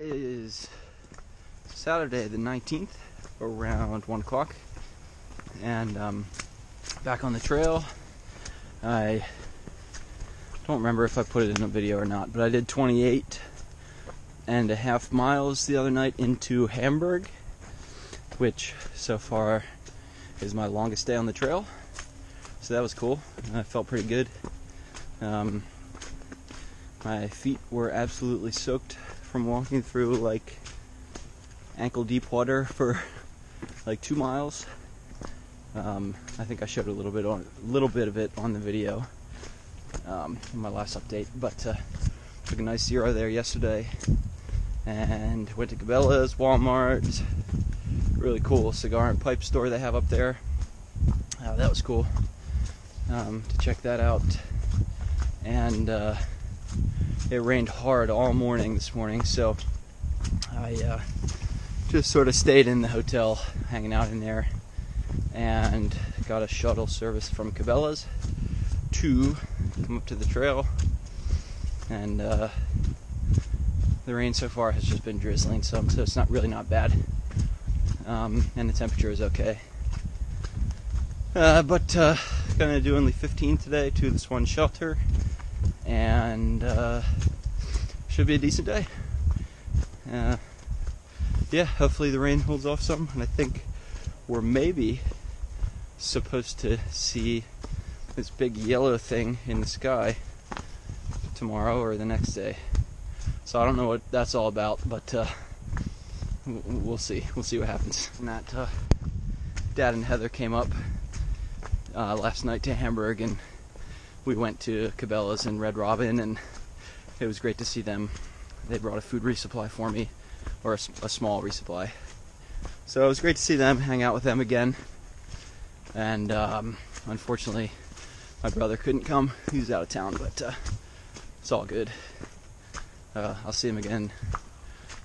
It is Saturday the 19th around 1 o'clock, and back on the trail. I don't remember if I put it in a video or not, but I did 28.5 miles the other night into Hamburg, which so far is my longest day on the trail. So that was cool. I felt pretty good. My feet were absolutely soaked from walking through like ankle deep water for like 2 miles. I think I showed a little bit of it on the video in my last update, but took a nice Zero there yesterday and went to Cabela's, Walmart, really cool cigar and pipe store they have up there. That was cool to check that out. And it rained hard all morning this morning, so I just sort of stayed in the hotel, hanging out in there, and got a shuttle service from Cabela's to come up to the trail. And the rain so far has just been drizzling some, so it's not bad. And the temperature is okay. But gonna do only 15 today to this one shelter, and should be a decent day. Yeah, hopefully the rain holds off some, and I think we're maybe supposed to see this big yellow thing in the sky tomorrow or the next day. So I don't know what that's all about, but we'll see. We'll see what happens. And that Dad and Heather came up last night to Hamburg, and we went to Cabela's and Red Robin, and it was great to see them. They brought a food resupply for me, or a small resupply. So it was great to see them, hang out with them again. And unfortunately, my brother couldn't come. He was out of town, but it's all good. I'll see him again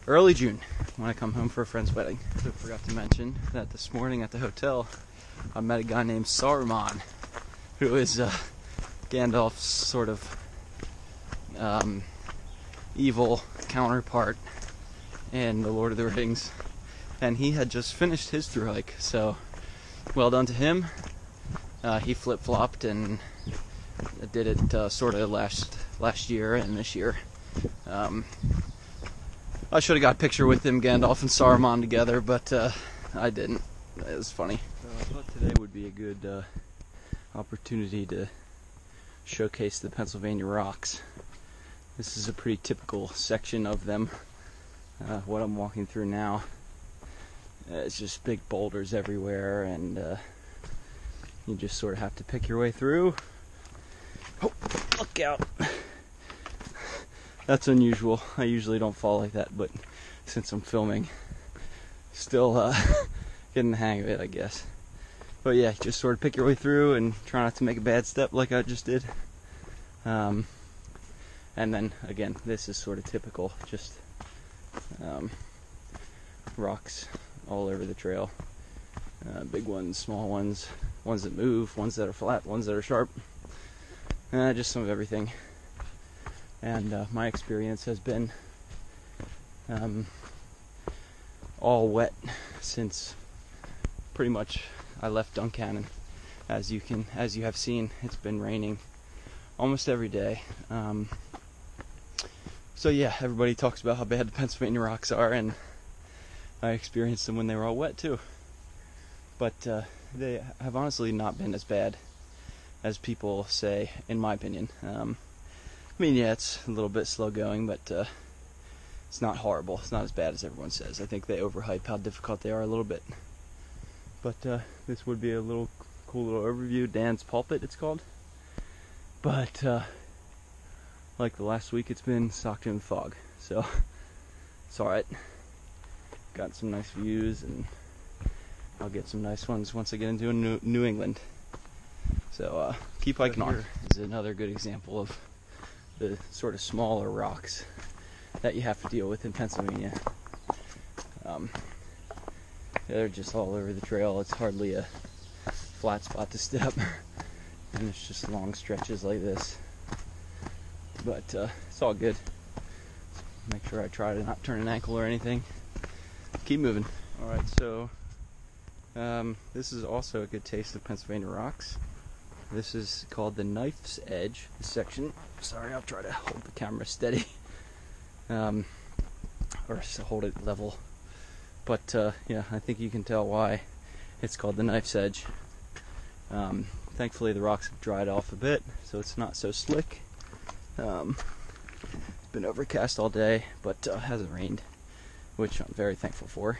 early June when I come home for a friend's wedding. I forgot to mention that this morning at the hotel, I met a guy named Saruman, who is Gandalf's sort of evil counterpart in The Lord of the Rings, and he had just finished his thru hike, so well done to him. He flip-flopped and did it sort of last year and this year. I should have got a picture with him, Gandalf and Saruman together, but I didn't. It was funny. I thought today would be a good opportunity to showcase the Pennsylvania rocks. This is a pretty typical section of them. What I'm walking through now, it's just big boulders everywhere, and you just sort of have to pick your way through. Oh, look out! That's unusual. I usually don't fall like that, but since I'm filming, still getting the hang of it, I guess. But yeah, just sort of pick your way through and try not to make a bad step like I just did. And then again, this is sort of typical, just rocks all over the trail. Big ones, small ones, ones that move, ones that are flat, ones that are sharp. Just some of everything. And my experience has been all wet since pretty much I left Duncannon. As you have seen, it's been raining almost every day. So yeah, everybody talks about how bad the Pennsylvania rocks are, and I experienced them when they were all wet too. But they have honestly not been as bad as people say, in my opinion. I mean, yeah, it's a little bit slow going, but it's not horrible. It's not as bad as everyone says. I think they overhype how difficult they are a little bit. But this would be a cool little overview. Dan's Pulpit, it's called. But like the last week, it's been socked in fog, so it's alright. Got some nice views, and I'll get some nice ones once I get into New England. So keep hiking on. This is another good example of the sort of smaller rocks that you have to deal with in Pennsylvania. They're just all over the trail. It's hardly a flat spot to step, and it's just long stretches like this. But it's all good. make sure I try to not turn an ankle or anything. Keep moving. Alright, so this is also a good taste of Pennsylvania rocks. This is called the Knife's Edge, this section. Sorry, I'll try to hold the camera steady. Or hold it level. But yeah, I think you can tell why it's called the Knife's Edge. Thankfully the rocks have dried off a bit, so it's not so slick. It's been overcast all day, but hasn't rained, which I'm very thankful for.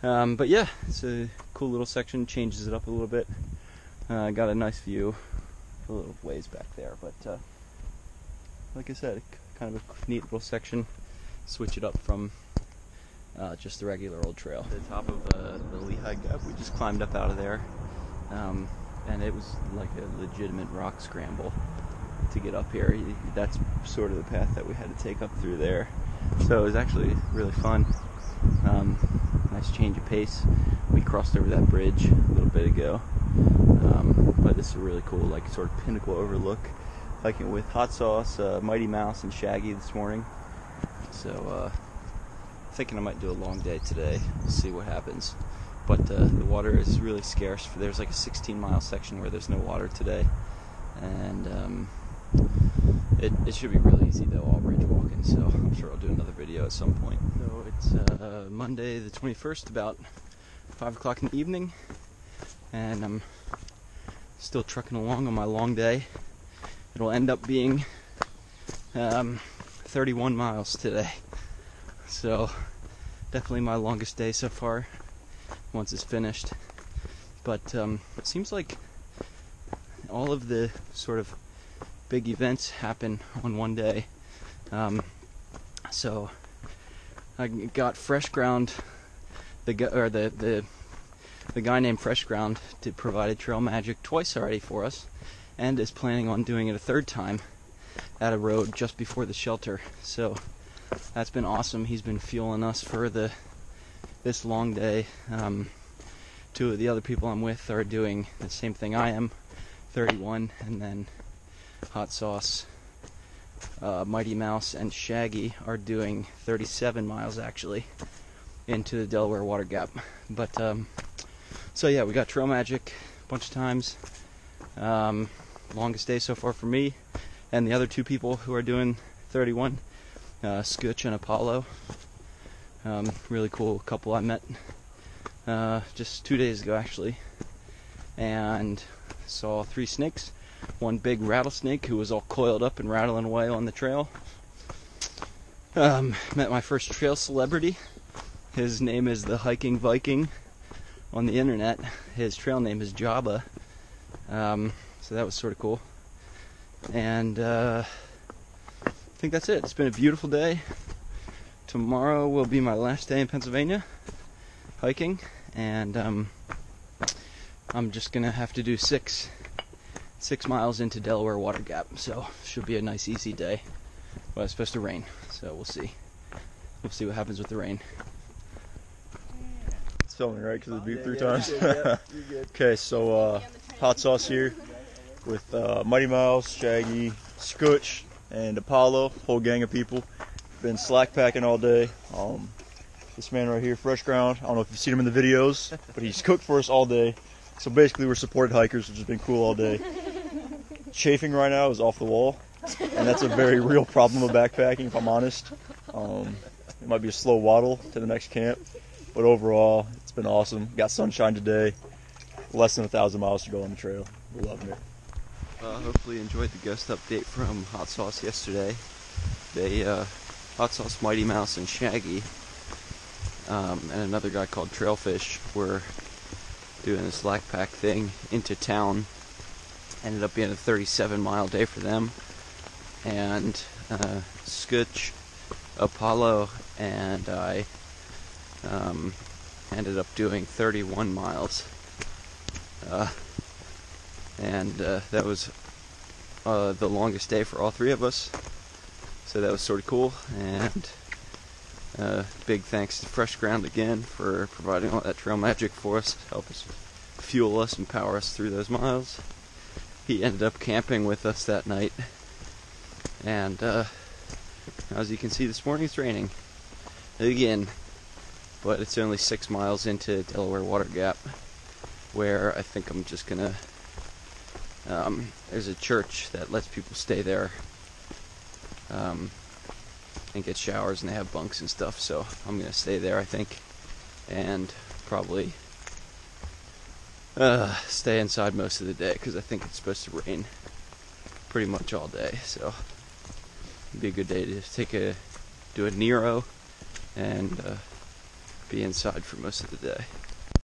But yeah, it's a cool little section, changes it up a little bit. Got a nice view a little ways back there, but like I said, kind of a neat little section. Switch it up from just the regular old trail. The top of the Lehigh Gap, we just climbed up out of there, and it was like a legitimate rock scramble to get up here. That's sort of the path that we had to take up through there. So it was actually really fun. Nice change of pace. We crossed over that bridge a little bit ago. But this is a really cool, like, sort of pinnacle overlook. Hiking with Hot Sauce, Mighty Mouse, and Shaggy this morning. So thinking I might do a long day today. We'll see what happens. But the water is really scarce. There's like a 16-mile section where there's no water today. And it should be really easy though, all bridge walking, so I'm sure I'll do another video at some point. So it's Monday the 21st, about 5 o'clock in the evening, and I'm still trucking along on my long day. It'll end up being 31 miles today, so definitely my longest day so far once it's finished. But it seems like all of the sort of big events happen on one day. So I got Fresh Ground, the guy named Fresh Ground provided Trail Magic twice already for us, and is planning on doing it a third time at a road just before the shelter. So that's been awesome. He's been fueling us for this long day. Two of the other people I'm with are doing the same thing I am, 31, and then Hot Sauce, Mighty Mouse, and Shaggy are doing 37 miles actually into the Delaware Water Gap. But so yeah, we got Trail Magic a bunch of times. Longest day so far for me and the other two people who are doing 31, Scutch and Apollo. Really cool couple I met just 2 days ago actually, and saw 3 snakes. One big rattlesnake who was all coiled up and rattling away on the trail. Met my first trail celebrity. His name is the Hiking Viking on the internet. His trail name is Jabba. So that was sort of cool. And I think that's it. It's been a beautiful day. Tomorrow will be my last day in Pennsylvania hiking, and I'm just gonna have to do 6 miles into Delaware Water Gap, so should be a nice easy day. But it's supposed to rain, so we'll see what happens with the rain. It's filming, right? Because it beeped 3 times. Okay, so Hot Sauce here with Mighty Mouse, Shaggy, Scutch, and Apollo, whole gang of people. Been slack packing all day. This man right here, Fresh Ground, I don't know if you've seen him in the videos, but he's cooked for us all day. So basically we're supported hikers, which has been cool all day. Chafing right now is off the wall, and that's a very real problem of backpacking, if I'm honest. It might be a slow waddle to the next camp, but overall it's been awesome. Got sunshine today, less than 1,000 miles to go on the trail. We're loving it. Hopefully you enjoyed the ghost update from Hot Sauce yesterday. Hot Sauce, Mighty Mouse, and Shaggy, and another guy called Trailfish were doing this slack pack thing into town. Ended up being a 37-mile day for them. And Scutch, Apollo, and I ended up doing 31 miles. And that was the longest day for all 3 of us. So that was sort of cool. And big thanks to Fresh Ground again for providing all that trail magic for us to help us fuel us and power us through those miles. He ended up camping with us that night, and As you can see, this morning it's raining again, but it's only 6 miles into Delaware Water Gap, where I think I'm just gonna, there's a church that lets people stay there and get showers, and they have bunks and stuff, so I'm gonna stay there, I think, and probably stay inside most of the day, because I think it's supposed to rain pretty much all day, so it'd be a good day to do a Nero and be inside for most of the day.